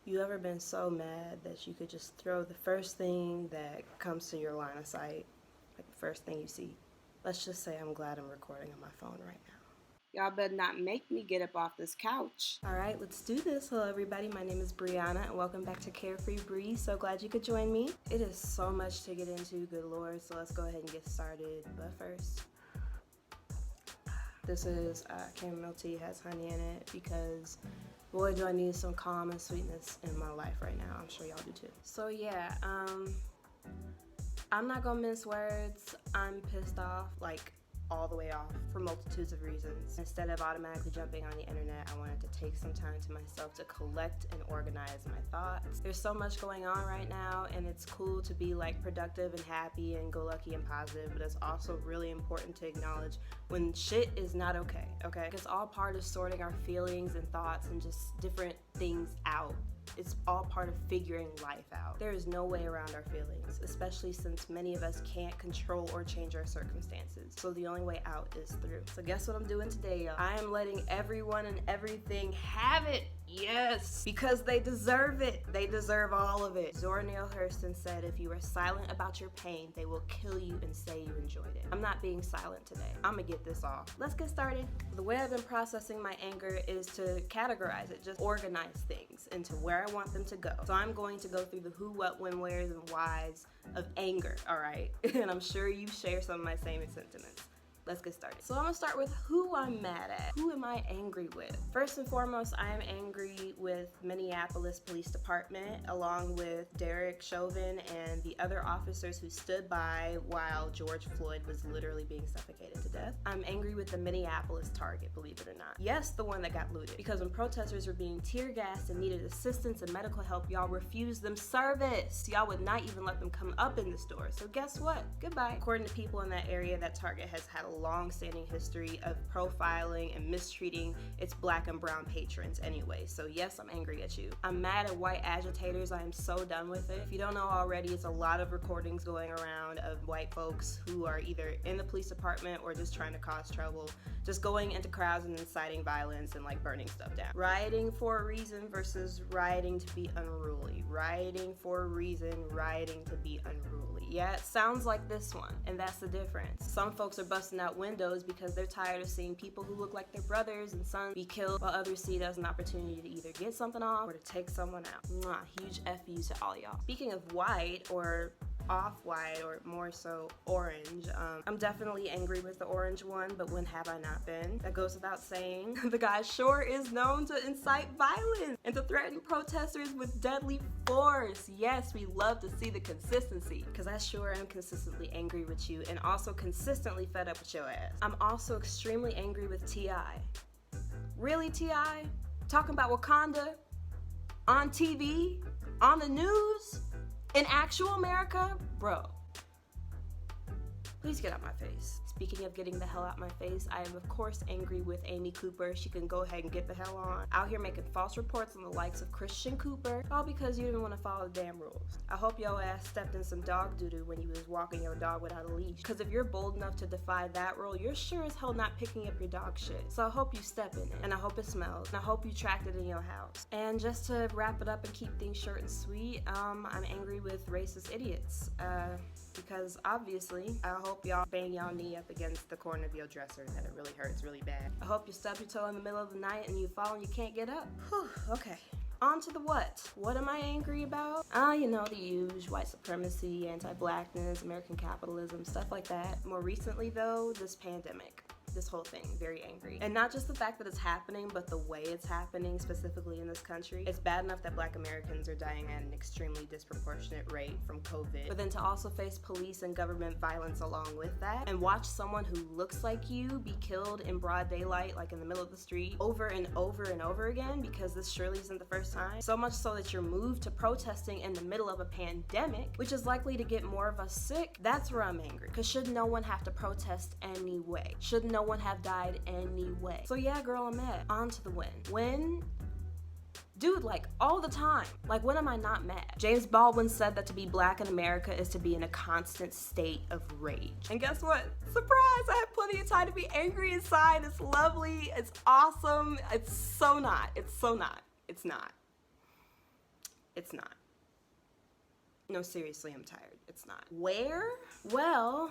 You ever been so mad that you could just throw the first thing that comes to your line of sight, like the first thing you see? Let's just say I'm glad I'm recording on my phone right now. Y'all better not make me get up off this couch. All right, let's do this. Hello, everybody. My name is Brianna, and welcome back to Carefree Bree. So glad you could join me. It is so much to get into, good Lord. So let's go ahead and get started. But first, this is chamomile tea, has honey in it because boy, do I need some calm and sweetness in my life right now. I'm sure y'all do too. So yeah, I'm not gonna mince words. I'm pissed off, like all the way off, for multitudes of reasons. Instead of automatically jumping on the internet, I wanted to take some time to myself to collect and organize my thoughts. There's so much going on right now, and it's cool to be like productive and happy and go lucky and positive, but it's also really important to acknowledge when shit is not okay. It's all part of sorting our feelings and thoughts and just different things out. It's all part of figuring life out. There is no way around our feelings, especially since many of us can't control or change our circumstances. So the only way out is through. So guess what I'm doing today, y'all? I am letting everyone and everything have it. Yes, because they deserve it. They deserve all of it. Zora Neale Hurston said, if you are silent about your pain, they will kill you and say you enjoyed it. I'm not being silent today. I'm gonna get this off. Let's get started. The way I've been processing my anger is to categorize it, just organize things into where I want them to go. So I'm going to go through the who, what, when, wheres, and whys of anger, all right? And I'm sure you share some of my same sentiments. Let's get started. So I'm gonna start with who I'm mad at. Who am I angry with? First and foremost, I am angry with Minneapolis Police Department, along with Derek Chauvin and the other officers who stood by while George Floyd was literally being suffocated to death. I'm angry with the Minneapolis Target, believe it or not. Yes, the one that got looted. Because when protesters were being tear gassed and needed assistance and medical help, y'all refused them service. Y'all would not even let them come up in the store. So guess what? Goodbye. According to people in that area, that Target has had a long-standing history of profiling and mistreating its black and brown patrons anyway. So yes, I'm angry at you. I'm mad at white agitators. I am so done with it. If you don't know already, it's a lot of recordings going around of white folks who are either in the police department or just trying to cause trouble, just going into crowds and inciting violence and like burning stuff down. Rioting for a reason versus rioting to be unruly. Rioting for a reason, rioting to be unruly. Yeah, it sounds like this one, and that's the difference. Some folks are busting out windows because they're tired of seeing people who look like their brothers and sons be killed, while others see it as an opportunity to either get something off or to take someone out. Mwah, huge F you to all y'all. Speaking of white, or off-white, or more so orange, I'm definitely angry with the orange one, but when have I not been? That goes without saying. The guy sure is known to incite violence and to threaten protesters with deadly force. Yes, we love to see the consistency, because I sure am consistently angry with you and also consistently fed up with your ass. I'm also extremely angry with T.I. Really, T.I.? Talking about Wakanda? On TV? On the news? In actual America? Bro, please get out my face. Speaking of getting the hell out my face, I am of course angry with Amy Cooper. She can go ahead and get the hell on. Out here making false reports on the likes of Christian Cooper, all because you didn't want to follow the damn rules. I hope your ass stepped in some dog doo-doo when you was walking your dog without a leash. Because if you're bold enough to defy that rule, you're sure as hell not picking up your dog shit. So I hope you step in it, and I hope it smells, and I hope you tracked it in your house. And just to wrap it up and keep things short and sweet, I'm angry with racist idiots. Because obviously, I hope y'all bang y'all knee up against the corner of your dresser and that it really hurts really bad. I hope you stub your toe in the middle of the night and you fall and you can't get up. Whew, okay. On to the what. What am I angry about? You know, the huge white supremacy, anti-blackness, American capitalism, stuff like that. More recently though, this pandemic. This whole thing, very angry. And not just the fact that it's happening, but the way it's happening, specifically in this country. It's bad enough that black Americans are dying at an extremely disproportionate rate from COVID, but then to also face police and government violence along with that, and watch someone who looks like you be killed in broad daylight, like in the middle of the street, over and over and over again, because this surely isn't the first time. So much so that you're moved to protesting in the middle of a pandemic, which is likely to get more of us sick. That's where I'm angry. Because should no one have to protest anyway? Should no one have died anyway? So yeah, girl, I'm mad. On to the win. When? Dude, like all the time. Like, when am I not mad? James Baldwin said that to be black in America is to be in a constant state of rage. And guess what? Surprise! I have plenty of time to be angry inside. It's lovely. It's awesome. It's so not. It's so not. It's not. It's not. No, seriously, I'm tired. It's not. Where? Well,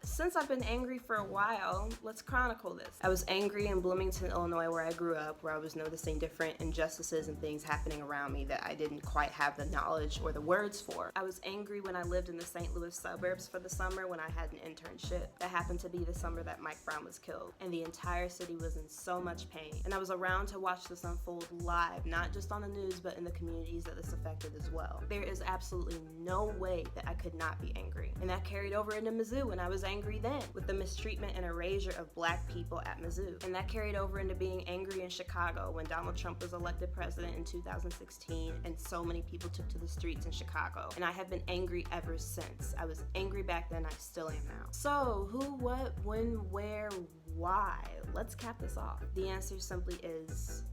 since I've been angry for a while, let's chronicle this. I was angry in Bloomington, Illinois, where I grew up, where I was noticing different injustices and things happening around me that I didn't quite have the knowledge or the words for. I was angry when I lived in the St. Louis suburbs for the summer when I had an internship. That happened to be the summer that Mike Brown was killed, and the entire city was in so much pain. And I was around to watch this unfold live, not just on the news, but in the communities that this affected as well. There is absolutely no way that I could not be angry. And that carried over into Mizzou, and I was angry then with the mistreatment and erasure of black people at Mizzou. And that carried over into being angry in Chicago when Donald Trump was elected president in 2016, and so many people took to the streets in Chicago. And I have been angry ever since. I was angry back then, I still am now. So who, what, when, where, why? Let's cap this off. The answer simply is,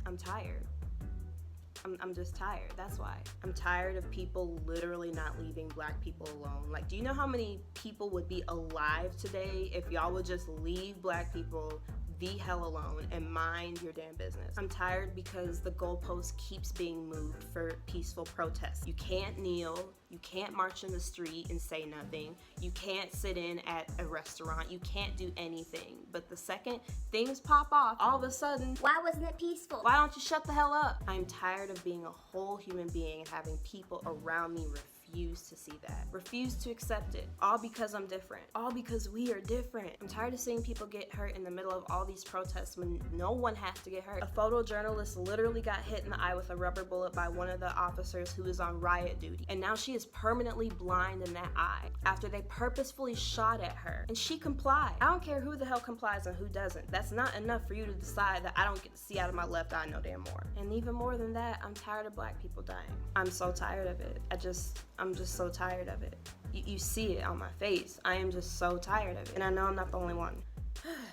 I'm tired. I'm just tired, that's why. I'm tired of people literally not leaving black people alone. Like, do you know how many people would be alive today if y'all would just leave black people the hell alone and mind your damn business? I'm tired because the goalpost keeps being moved for peaceful protests. You can't kneel, you can't march in the street and say nothing, you can't sit in at a restaurant, you can't do anything. But the second things pop off, all of a sudden, why wasn't it peaceful? Why don't you shut the hell up? I'm tired of being a whole human being and having people around me refuse to see that, refuse to accept it, all because I'm different, all because we are different. I'm tired of seeing people get hurt in the middle of all these protests when no one has to get hurt. A photojournalist literally got hit in the eye with a rubber bullet by one of the officers who was on riot duty, and now she is permanently blind in that eye after they purposefully shot at her, and she complied. I don't care who the hell complies and who doesn't. That's not enough for you to decide that I don't get to see out of my left eye no damn more. And even more than that, I'm tired of black people dying. I'm so tired of it. I'm just so tired of it. You see it on my face. I am just so tired of it. And I know I'm not the only one.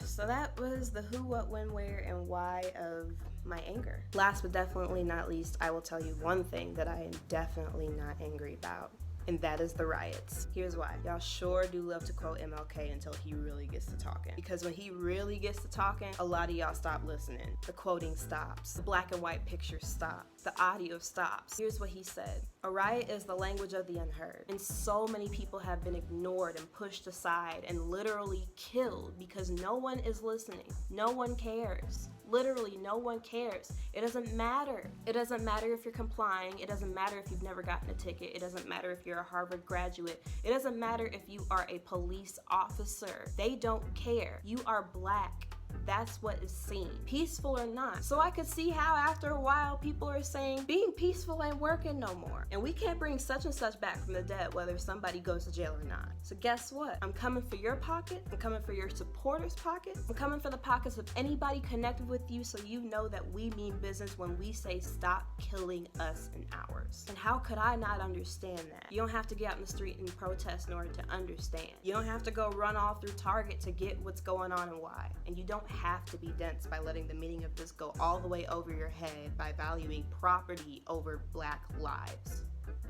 So that was the who, what, when, where, and why of my anger. Last but definitely not least, I will tell you one thing that I am definitely not angry about, and that is the riots. Here's why. Y'all sure do love to quote MLK until he really gets to talking. Because when he really gets to talking, a lot of y'all stop listening. The quoting stops. The black and white pictures stop. The audio stops. Here's what he said. A riot is the language of the unheard. And so many people have been ignored and pushed aside and literally killed because no one is listening. No one cares. Literally, no one cares. It doesn't matter. It doesn't matter if you're complying. It doesn't matter if you've never gotten a ticket. It doesn't matter if you're a Harvard graduate. It doesn't matter if you are a police officer. They don't care. You are black. That's what is seen, peaceful or not. So I could see how after a while people are saying being peaceful ain't working no more, and we can't bring such and such back from the dead whether somebody goes to jail or not. So guess what? I'm coming for your pocket. I'm coming for your supporters' pocket. I'm coming for the pockets of anybody connected with you, so you know that we mean business when we say stop killing us and ours. And how could I not understand that? You don't have to get out in the street and protest in order to understand. You don't have to go run all through Target to get what's going on and why. And you don't have to be dense by letting the meaning of this go all the way over your head by valuing property over black lives.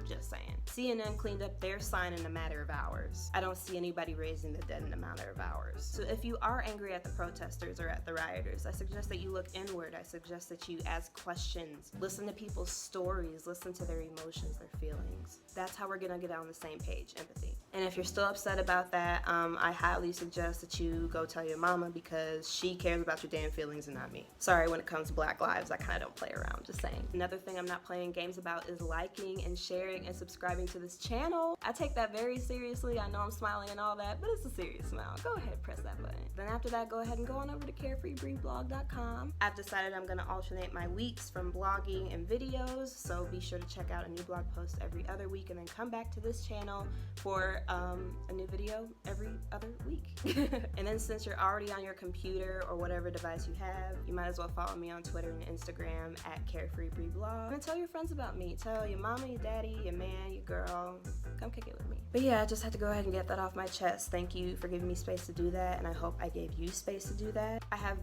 Just saying. CNN cleaned up their sign in a matter of hours. I don't see anybody raising the dead in a matter of hours. So if you are angry at the protesters or at the rioters, I suggest that you look inward. I suggest that you ask questions, listen to people's stories, listen to their emotions, their feelings. That's how we're gonna get on the same page, empathy. And if you're still upset about that, I highly suggest that you go tell your mama because she cares about your damn feelings and not me. Sorry, when it comes to black lives, I kind of don't play around, just saying. Another thing I'm not playing games about is liking and sharing and subscribing to this channel. I take that very seriously. I know I'm smiling and all that, but it's a serious smile. Go ahead, press that button. Then after that, go ahead and go on over to carefreeblog.com. I've decided I'm gonna alternate my weeks from blogging and videos, so be sure to check out a new blog post every other week and then come back to this channel for a new video every other week. And then since you're already on your computer or whatever device you have, you might as well follow me on Twitter and Instagram at carefreeblog. And tell your friends about me. Tell your mama, your daddy, your man, your girl. Come kick it with me. But yeah, I just had to go ahead and get that off my chest. Thank you for giving me space to do that, and I hope I gave you space to do that. I have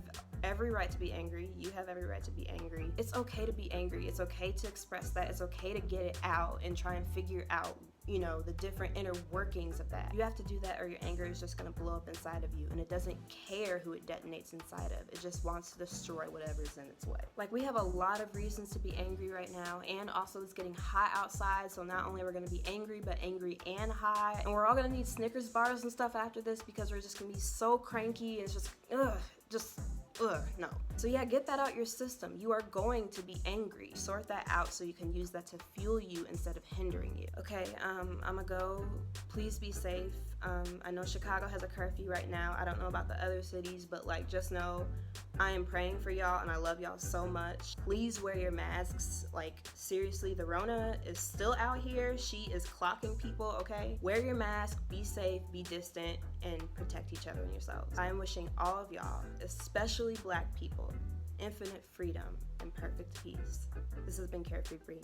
every right to be angry. You have every right to be angry. It's okay to be angry. It's okay to express that. It's okay to get it out and try and figure out you know, the different inner workings of that. You have to do that or your anger is just gonna blow up inside of you, and it doesn't care who it detonates inside of. It just wants to destroy whatever's in its way. Like, we have a lot of reasons to be angry right now, and also it's getting hot outside, so not only we're gonna be angry, but angry and hot. And we're all gonna need Snickers bars and stuff after this because we're just gonna be so cranky. It's just, no. So yeah, get that out your system. You are going to be angry. Sort that out so you can use that to fuel you instead of hindering you. Okay, I'ma go. Please be safe. I know Chicago has a curfew right now. I don't know about the other cities, but like, just know I am praying for y'all and I love y'all so much. Please wear your masks. Like, seriously, the Rona is still out here. She is clocking people, okay? Wear your mask, be safe, be distant, and protect each other and yourselves. I am wishing all of y'all, especially Black people, infinite freedom and perfect peace. This has been Carefree Bree.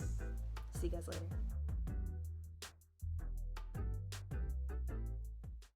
See you guys later.